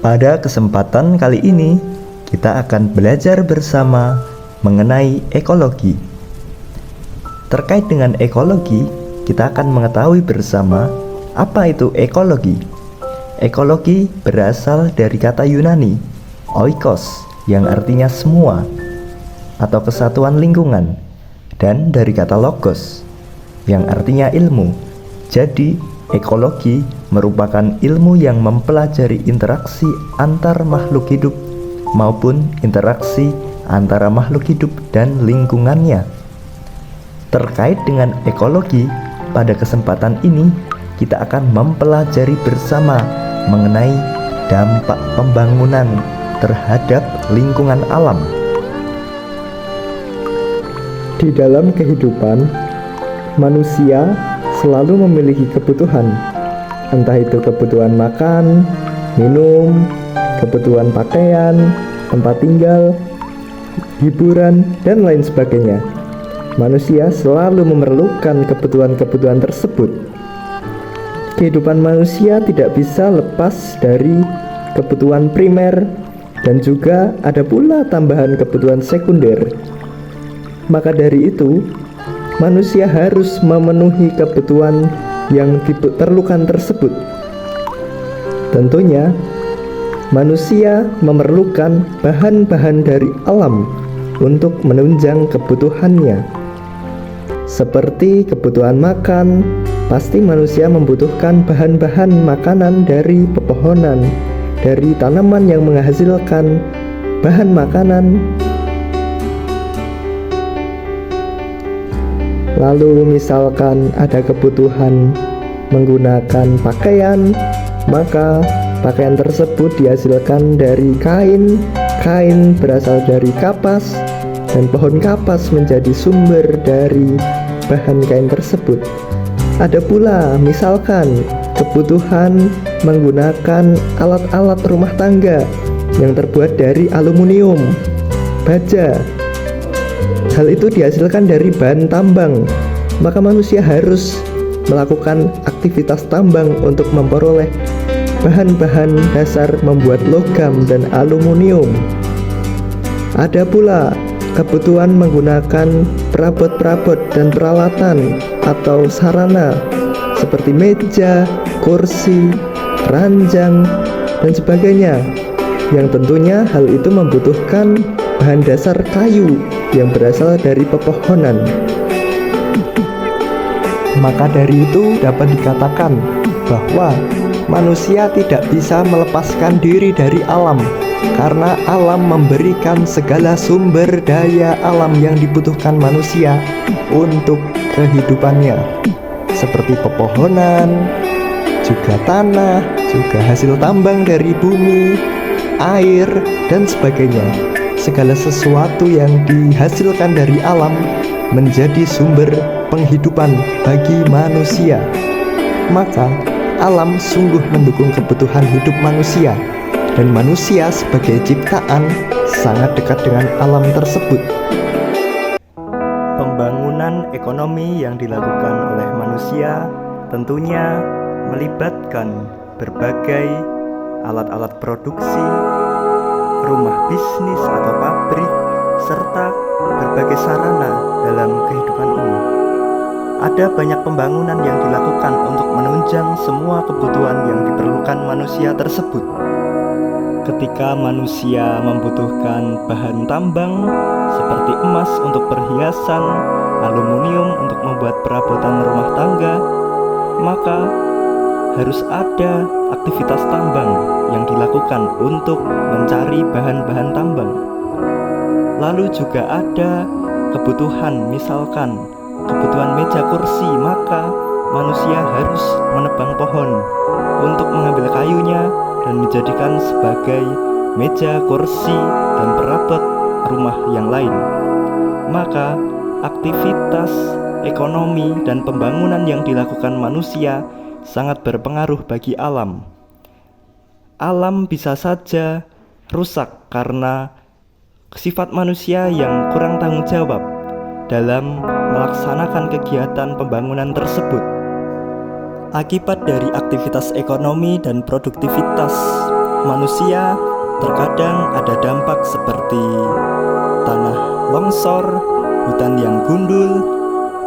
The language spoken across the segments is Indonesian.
Pada kesempatan kali ini, kita akan belajar bersama mengenai ekologi. Terkait dengan ekologi, kita akan mengetahui bersama apa itu ekologi. Ekologi berasal dari kata Yunani, oikos, yang artinya semua atau kesatuan lingkungan, dan dari kata logos, yang artinya ilmu. Jadi, ekologi merupakan ilmu yang mempelajari interaksi antar makhluk hidup maupun interaksi antara makhluk hidup dan lingkungannya. Terkait dengan ekologi, pada kesempatan ini kita akan mempelajari bersama mengenai dampak pembangunan terhadap lingkungan alam. Di dalam kehidupan, manusia selalu memiliki kebutuhan, entah itu kebutuhan makan, minum, kebutuhan pakaian, tempat tinggal, hiburan, dan lain sebagainya. Manusia selalu memerlukan kebutuhan-kebutuhan tersebut. Kehidupan manusia tidak bisa lepas dari kebutuhan primer, dan juga ada pula tambahan kebutuhan sekunder. Maka dari itu, manusia harus memenuhi kebutuhan yang diperlukan tersebut. Tentunya, manusia memerlukan bahan-bahan dari alam untuk menunjang kebutuhannya. Seperti kebutuhan makan, pasti manusia membutuhkan bahan-bahan makanan dari pepohonan, dari tanaman yang menghasilkan bahan makanan. Lalu misalkan ada kebutuhan menggunakan pakaian, maka pakaian tersebut dihasilkan dari kain, kain berasal dari kapas, dan pohon kapas menjadi sumber dari bahan kain tersebut. Ada pula misalkan kebutuhan menggunakan alat-alat rumah tangga yang terbuat dari aluminium, baja. Hal itu dihasilkan dari bahan tambang, maka manusia harus melakukan aktivitas tambang untuk memperoleh bahan-bahan dasar membuat logam dan aluminium. Ada pula kebutuhan menggunakan perabot-perabot dan peralatan atau sarana seperti meja, kursi, ranjang, dan sebagainya, yang tentunya hal itu membutuhkan bahan dasar kayu yang berasal dari pepohonan. Maka dari itu dapat dikatakan bahwa manusia tidak bisa melepaskan diri dari alam, karena alam memberikan segala sumber daya alam yang dibutuhkan manusia untuk kehidupannya, seperti pepohonan, juga tanah, juga hasil tambang dari bumi, air, dan sebagainya. Segala sesuatu yang dihasilkan dari alam menjadi sumber penghidupan bagi manusia. Maka alam sungguh mendukung kebutuhan hidup manusia, dan manusia sebagai ciptaan sangat dekat dengan alam tersebut. Pembangunan ekonomi yang dilakukan oleh manusia tentunya melibatkan berbagai alat-alat produksi, rumah bisnis atau pabrik, serta berbagai sarana dalam kehidupan ini. Ada banyak pembangunan yang dilakukan untuk menunjang semua kebutuhan yang diperlukan manusia tersebut. Ketika manusia membutuhkan bahan tambang seperti emas untuk perhiasan, aluminium untuk membuat perabotan rumah tangga, maka harus ada aktivitas tambang yang dilakukan untuk mencari bahan-bahan tambang. Lalu juga ada kebutuhan, misalkan kebutuhan meja kursi, maka manusia harus menebang pohon untuk mengambil kayunya dan menjadikan sebagai meja, kursi, dan perabot rumah yang lain. Maka aktivitas ekonomi dan pembangunan yang dilakukan manusia sangat berpengaruh bagi alam. Alam bisa saja rusak karena sifat manusia yang kurang tanggung jawab dalam melaksanakan kegiatan pembangunan tersebut. Akibat dari aktivitas ekonomi dan produktivitas manusia, terkadang ada dampak seperti tanah longsor, hutan yang gundul,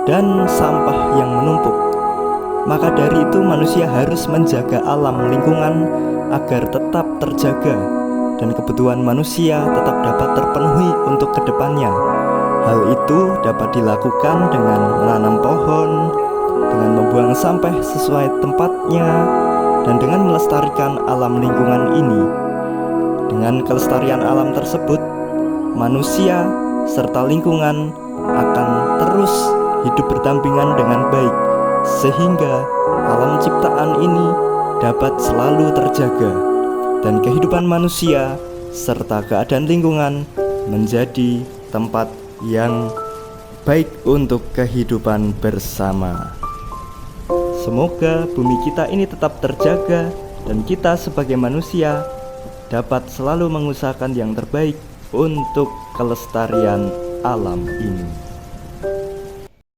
dan sampah yang menumpuk. Maka dari itu manusia harus menjaga alam lingkungan agar tetap terjaga dan kebutuhan manusia tetap dapat terpenuhi untuk kedepannya. Hal itu dapat dilakukan dengan menanam pohon, dengan membuang sampah sesuai tempatnya, dan dengan melestarikan alam lingkungan ini. Dengan kelestarian alam tersebut, manusia serta lingkungan akan terus hidup berdampingan dengan baik, sehingga alam ciptaan ini dapat selalu terjaga dan kehidupan manusia serta keadaan lingkungan menjadi tempat yang baik untuk kehidupan bersama. Semoga bumi kita ini tetap terjaga dan kita sebagai manusia dapat selalu mengusahakan yang terbaik untuk kelestarian alam ini.